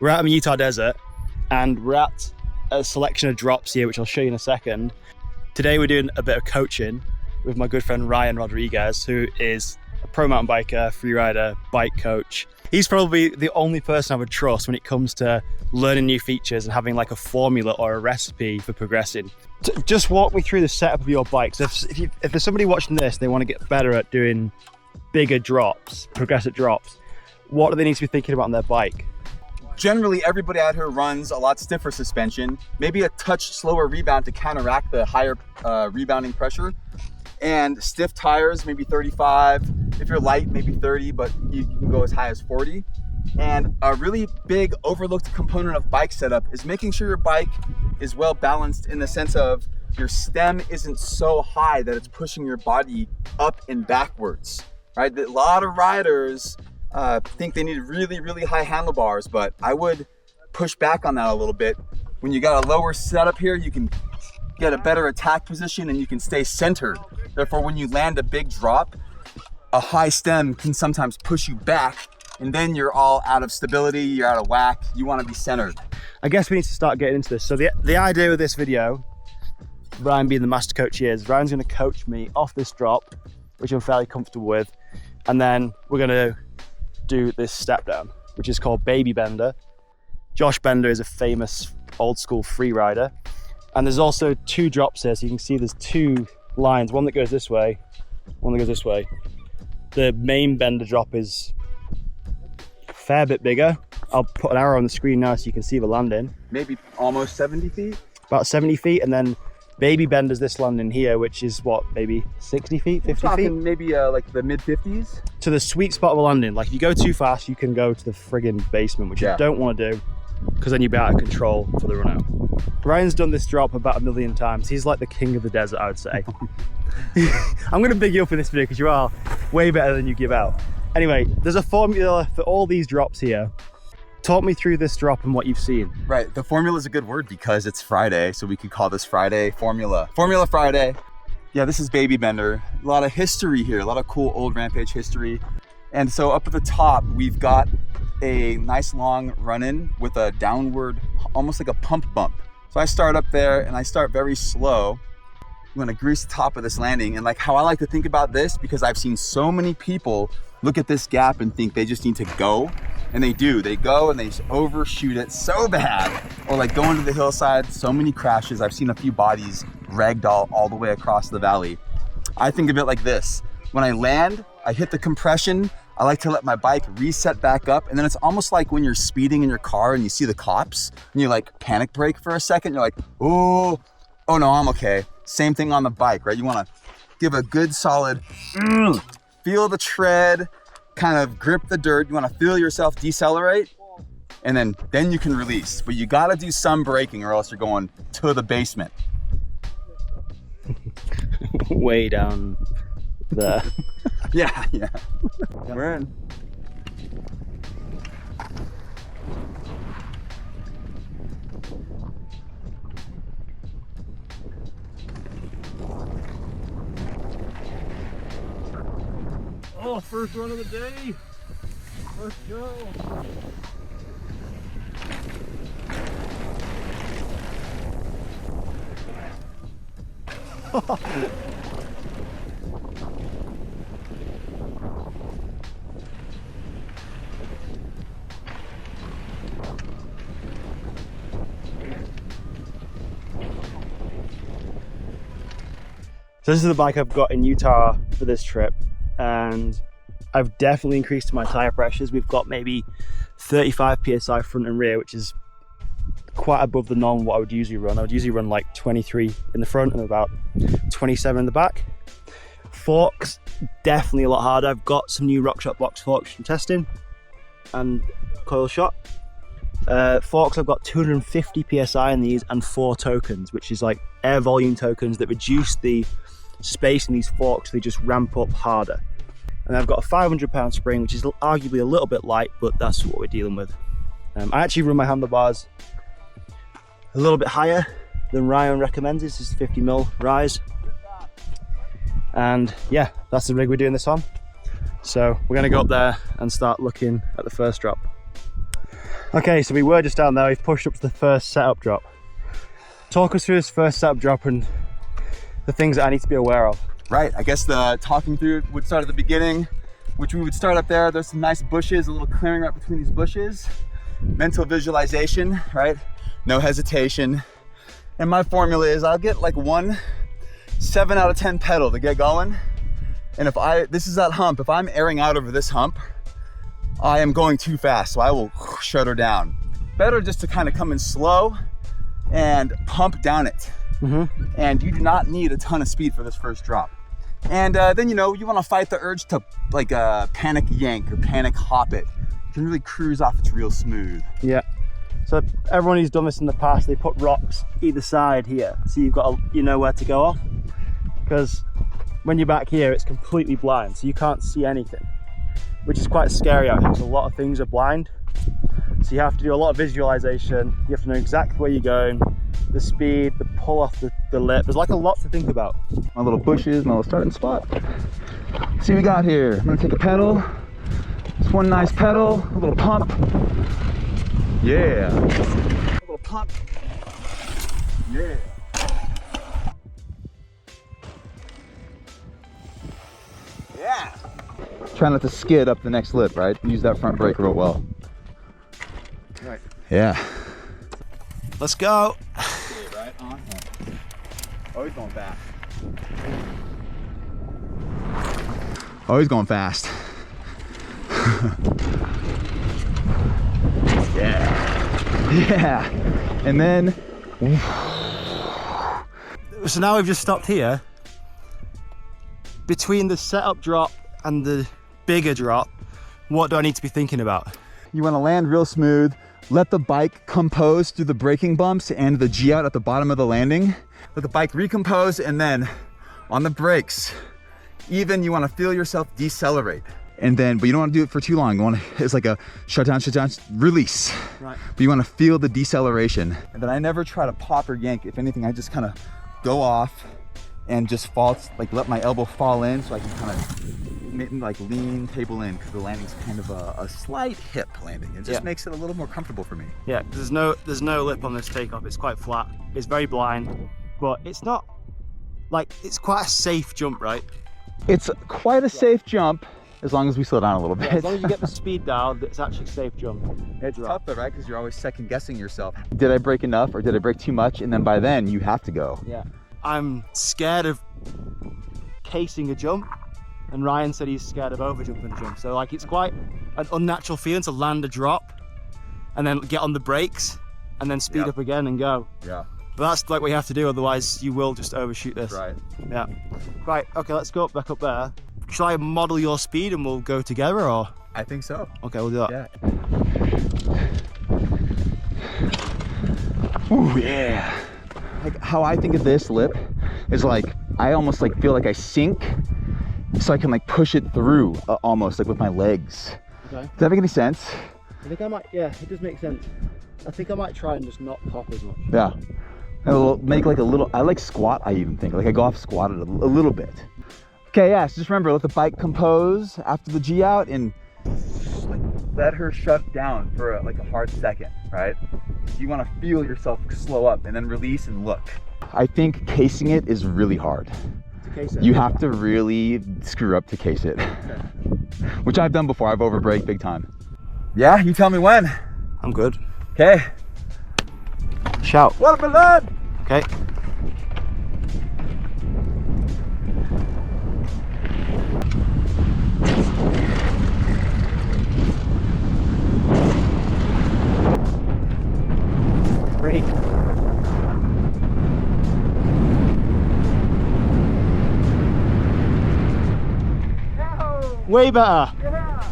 We're out in the Utah desert and we're at a selection of drops here, which I'll show you in a second. Today we're doing a bit of coaching with my good friend Ryan Rodriguez, who is a pro mountain biker, freerider, bike coach. He's probably the only person I would trust when it comes to learning new features and having like a formula or a recipe for progressing. Just walk me through the setup of your bikes. If there's somebody watching this, they want to get better at doing bigger drops, progressive drops, what do they need to be thinking about on their bike? Generally, everybody out here runs a lot stiffer suspension, maybe a touch slower rebound to counteract the higher rebounding pressure, and stiff tires, maybe 35. If you're light, maybe 30, but you can go as high as 40. And a really big overlooked component of bike setup is making sure your bike is well balanced in the sense of your stem isn't so high that it's pushing your body up and backwards, right? A lot of riders think they need really, really high handlebars, but I would push back on that a little bit. When you got a lower setup here, you can get a better attack position and you can stay centered. Therefore, when you land a big drop, a high stem can sometimes push you back, and then you're all out of stability, you're out of whack, you want to be centered. I guess we need to start getting into this. So the idea of this video, Ryan being the master coach he is, Ryan's going to coach me off this drop, which I'm fairly comfortable with, and then we're going to do this step down, which is called Baby Bender. Josh Bender is a famous old school free rider, and there's also two drops here, so you can see there's two lines, one that goes this way, one that goes this way. The main bender drop is a fair bit bigger. I'll put an arrow on the screen now so you can see the landing. Maybe almost 70 feet? About 70 feet, and then Baby Bender's this landing here, which is what, maybe 60 feet, 50 feet? Maybe like the mid 50s? To the sweet spot of a landing. Like if you go too fast, you can go to the friggin' basement, which you don't want to do, because then you'll be out of control for the run out. Ryan's done this drop about 1 million times. He's like the king of the desert, I would say. I'm going to big you up in this video because you are way better than you give out. Anyway, there's a formula for all these drops here. Talk me through this drop and what you've seen. Right, the formula is a good word because it's Friday, so we could call this Friday Formula. Formula Friday. Yeah, this is Baby Bender. A lot of history here, a lot of cool old Rampage history. And so up at the top, we've got a nice long run-in with a downward, almost like a pump bump. So I start up there and I start very slow. I'm gonna grease the top of this landing. And like how I like to think about this, because I've seen so many people look at this gap and think they just need to go. And they do, they go and they overshoot it so bad. Or like go into the hillside, so many crashes. I've seen a few bodies ragdoll all the way across the valley. I think of it like this. When I land, I hit the compression. I like to let my bike reset back up. And then it's almost like when you're speeding in your car and you see the cops and you like panic brake for a second. You're like, oh no, I'm okay. Same thing on the bike, right? You wanna give a good solid, feel the tread, kind of grip the dirt. You wanna feel yourself decelerate, and then you can release. But you gotta do some braking or else you're going to the basement. Way down there. Yeah. We're in. Oh, first run of the day. Let's go. So this is the bike I've got in Utah for this trip, and I've definitely increased my tire pressures. We've got maybe 35 PSI front and rear, which is quite above the norm what I would usually run. I would usually run like 23 in the front and about 27 in the back. Forks, definitely a lot harder. I've got some new RockShot box forks from testing and coil shot. Forks, I've got 250 PSI in these and 4 tokens, which is like air volume tokens that reduce the space in these forks. They just ramp up harder. And I've got a 500-pound spring, which is arguably a little bit light, but that's what we're dealing with. I actually run my handlebars a little bit higher than Ryan recommends. This is 50mm rise. And yeah, that's the rig we're doing this on. So we're gonna go up there and start looking at the first drop. Okay, so we were just down there. We've pushed up to the first setup drop. Talk us through this first setup drop and the things that I need to be aware of. Right, I guess the talking through would start at the beginning, which we would start up there. There's some nice bushes, a little clearing right between these bushes. Mental visualization, right? No hesitation. And my formula is I'll get like 7 out of 10 pedal to get going. And this is that hump, if I'm airing out over this hump, I am going too fast, so I will shut her down. Better just to kind of come in slow and pump down it. And you do not need a ton of speed for this first drop. And then, you know, you want to fight the urge to like panic yank or panic hop it. You can really cruise off, it's real smooth. Yeah. So everyone who's done this in the past, they put rocks either side here, so you've got you know where to go off. Because when you're back here, it's completely blind, so you can't see anything, which is quite scary out here because a lot of things are blind. So you have to do a lot of visualization. You have to know exactly where you're going, the speed, the pull off the lip. There's like a lot to think about. My little bushes, my little starting spot. See what we got here. I'm gonna take a pedal. Just one nice pedal, a little pump. Yeah. A little pump. Yeah. Yeah. Try not to skid up the next lip, right? Use that front brake real well. Right. Yeah. Let's go. Right on. Oh, he's going fast. Oh, he's going fast. Yeah. Yeah. And then. So now we've just stopped here. Between the setup drop and the bigger drop, what do I need to be thinking about? You want to land real smooth. Let the bike compose through the braking bumps and the G out at the bottom of the landing. Let the bike recompose, and then on the brakes, you want to feel yourself decelerate. And then, but you don't want to do it for too long. You want to, it's like a shut down, release. Right. But you want to feel the deceleration. And then I never try to pop or yank. If anything, I just kind of go off and just fall, like let my elbow fall in so I can kind of like lean, table in, because the landing's kind of a slight hip landing. It just makes it a little more comfortable for me. Yeah, there's no lip on this takeoff. It's quite flat. It's very blind, but it's not like, it's quite a safe jump, right? It's quite a safe jump as long as we slow down a little bit. Yeah, as long as you get the speed down, it's actually a safe jump. It's tough though, right? Because you're always second guessing yourself. Did I brake enough or did I brake too much? And then by then you have to go. Yeah. I'm scared of casing a jump, and Ryan said he's scared of over jumping a jump. So like, it's quite an unnatural feeling to land a drop and then get on the brakes and then speed up again and go. Yeah. But that's like what you have to do, otherwise you will just overshoot this. Right. Yeah. Right, okay, let's go back up there. Shall I model your speed and we'll go together, or? I think so. Okay, we'll do that. Yeah. Ooh, yeah. Like how I think of this lip is like, I almost like feel like I sink so I can like push it through almost like with my legs. Okay. Does that make any sense? I think I might, yeah, it does make sense. I think I might try and just not pop as much. Yeah. I'll make like a little, I like squat, I even think. Like I go off squatted a little bit. Okay, yeah, so just remember, let the bike compose after the G out and like let her shut down for like a hard second, right? You want to feel yourself slow up and then release and look. I think casing it is really hard. To case it? You have to really screw up to case it. Okay. Which I've done before, I've over braked big time. Yeah, you tell me when. I'm good. Okay. Shout. What up, my lad? Okay. Great. Way better. Yeah.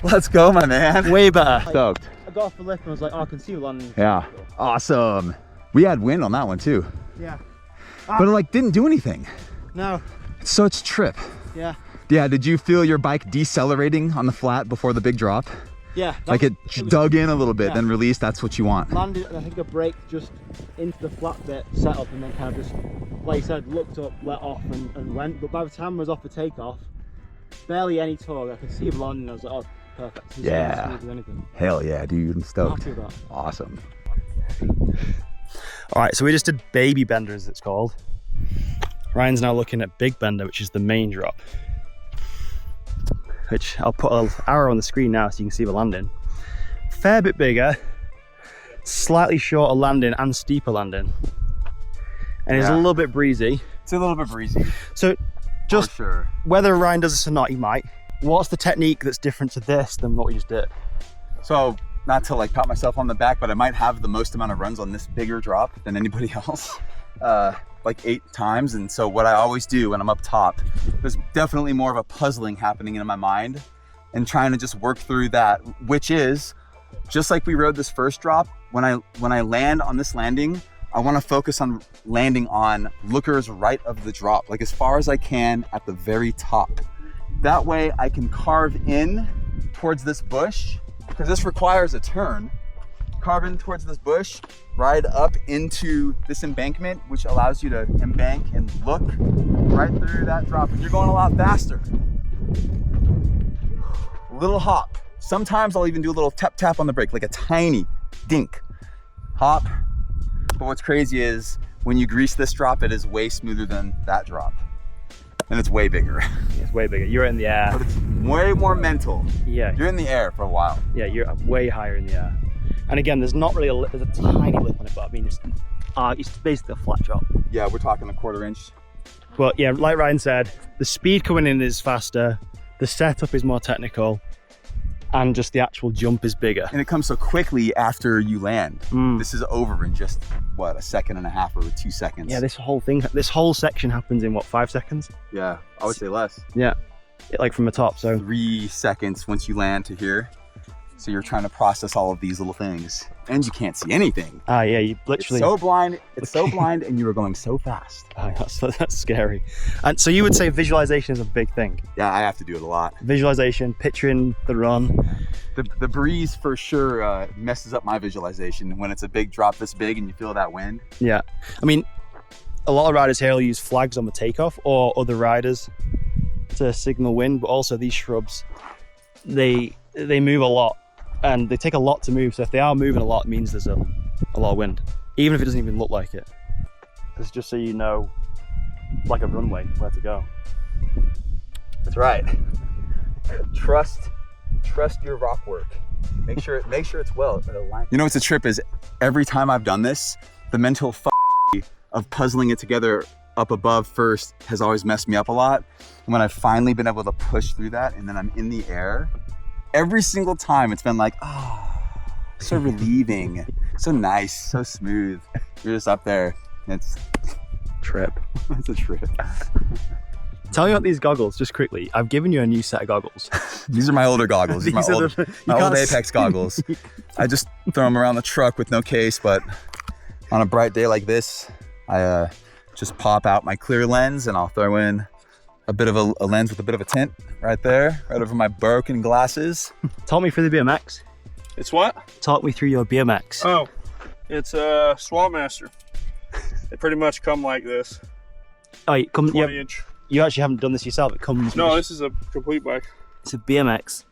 Let's go, my man. Way better. Stoked. I got off the lift and I was like, oh, I can see you landing. Yeah. Awesome. We had wind on that one too. Yeah. But it like didn't do anything. No. So it's trip. Yeah. Yeah, did you feel your bike decelerating on the flat before the big drop? Yeah. Like it dug in a little bit, then released, that's what you want. Landed, I think a brake just into the flat bit, set up, and then kind of just, like you said, looked up, let off and went. But by the time I was off the takeoff, barely any tug. I could see him landing. I was like, oh, perfect. This is Yeah. as smooth as anything. Hell yeah, dude. I'm stoked. Happy with that. Awesome. All right, so we just did baby bender, as it's called. Ryan's now looking at big bender, which is the main drop. Which I'll put an arrow on the screen now so you can see the landing. Fair bit bigger, slightly shorter landing and steeper landing. And it's a little bit breezy. It's a little bit breezy. So just For sure. whether Ryan does this or not, he might. What's the technique that's different to this than what we just did? So, not to like pat myself on the back, but I might have the most amount of runs on this bigger drop than anybody else. Like 8 times. And so what I always do when I'm up top, there's definitely more of a puzzling happening in my mind and trying to just work through that, which is just like we rode this first drop. When I land on this landing, I want to focus on landing on lookers right of the drop, like as far as I can at the very top. That way I can carve in towards this bush, because this requires a turn. Carve in towards this bush, ride up into this embankment, which allows you to embank and look right through that drop. And you're going a lot faster. Little hop. Sometimes I'll even do a little tap tap on the brake, like a tiny dink. Hop. But what's crazy is when you grease this drop, it is way smoother than that drop. And it's way bigger. It's way bigger. You're in the air. But it's way more mental. Yeah. You're in the air for a while. Yeah, you're way higher in the air. And again, there's not really a lip, there's a tiny lip on it, but I mean, it's basically a flat drop. Yeah, we're talking a 1/4 inch. But yeah, like Ryan said, the speed coming in is faster, the setup is more technical, and just the actual jump is bigger. And it comes so quickly after you land. Mm. This is over in just, what, 1.5 seconds or 2 seconds? Yeah, this whole section happens in what, 5 seconds? Yeah, I would say less. Yeah, like from the top, so. 3 seconds once you land to here. So you're trying to process all of these little things. And you can't see anything. Ah, yeah, you literally. It's so blind and you were going so fast. Oh, that's scary. And so you would say visualization is a big thing. Yeah, I have to do it a lot. Visualization, picturing the run. The breeze for sure messes up my visualization when it's a big drop this big and you feel that wind. Yeah, I mean, a lot of riders here will use flags on the takeoff or other riders to signal wind, but also these shrubs, they move a lot and they take a lot to move. So if they are moving a lot, it means there's a lot of wind, even if it doesn't even look like it. It's just so you know, like a runway, where to go. That's right. Trust your rock work. Make sure it's well aligned. You know what's a trip is every time I've done this, the mental of puzzling it together up above first has always messed me up a lot. And when I've finally been able to push through that and then I'm in the air, every single time it's been like, so relieving, so nice, so smooth. You're just up there. It's Trip. it's a trip. Tell me about these goggles, just quickly. I've given you a new set of goggles. These are my older goggles. These are my old Apex goggles. I just throw them around the truck with no case, but on a bright day like this, I just pop out my clear lens and I'll throw in a bit of a lens with a bit of a tint right there, right over my broken glasses. Talk me through the BMX. It's what? Talk me through your BMX. Oh, it's a Swamp Master. They pretty much come like this. Oh, it comes. 20 inch. You actually haven't done this yourself. It comes. No, this is a complete bike. It's a BMX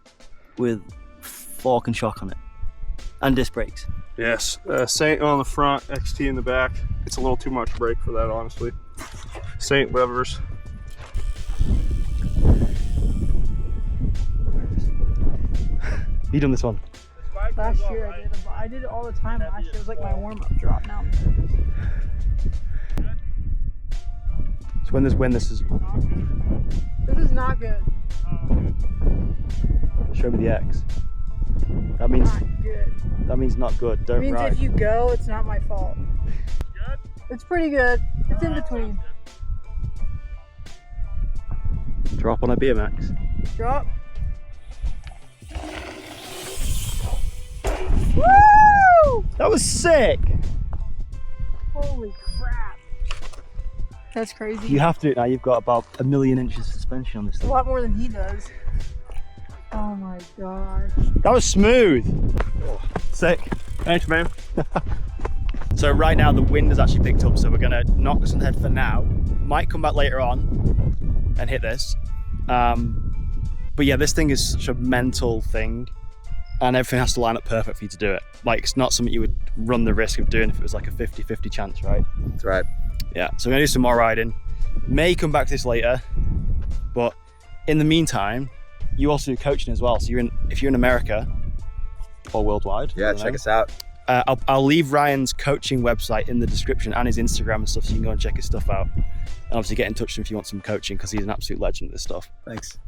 with fork and shock on it, and disc brakes. Yes, Saint on the front, XT in the back. It's a little too much brake for that, honestly. Saint levers. You done this one? Last year I did it, but I did it all the time. Last year it was like my warm-up drop. Now I'm nervous. So when there's wind, this is. This is not good. Show me the X. That means Not good. that means not good. It Don't means ride. if you go, it's not my fault. It's pretty good. It's in between. Drop on a BMX. Drop. Woo! That was sick. Holy crap. That's crazy. You have to do it now. You've got about 1 million inches of suspension on this a thing. lot more than he does. Oh my gosh. That was smooth. Sick. Thanks, man. So right now the wind has actually picked up, so we're gonna knock this on the head for now. Might come back later on and hit this. But yeah, this thing is such a mental thing, and everything has to line up perfect for you to do it. Like, it's not something you would run the risk of doing if it was like a 50-50 chance, right? That's right. Yeah, so we're gonna do some more riding. May come back to this later, but in the meantime, you also do coaching as well. So if you're in America or worldwide. Yeah, check us out. I'll leave Ryan's coaching website in the description and his Instagram and stuff, so you can go and check his stuff out. And obviously get in touch with him if you want some coaching, because he's an absolute legend at this stuff. Thanks.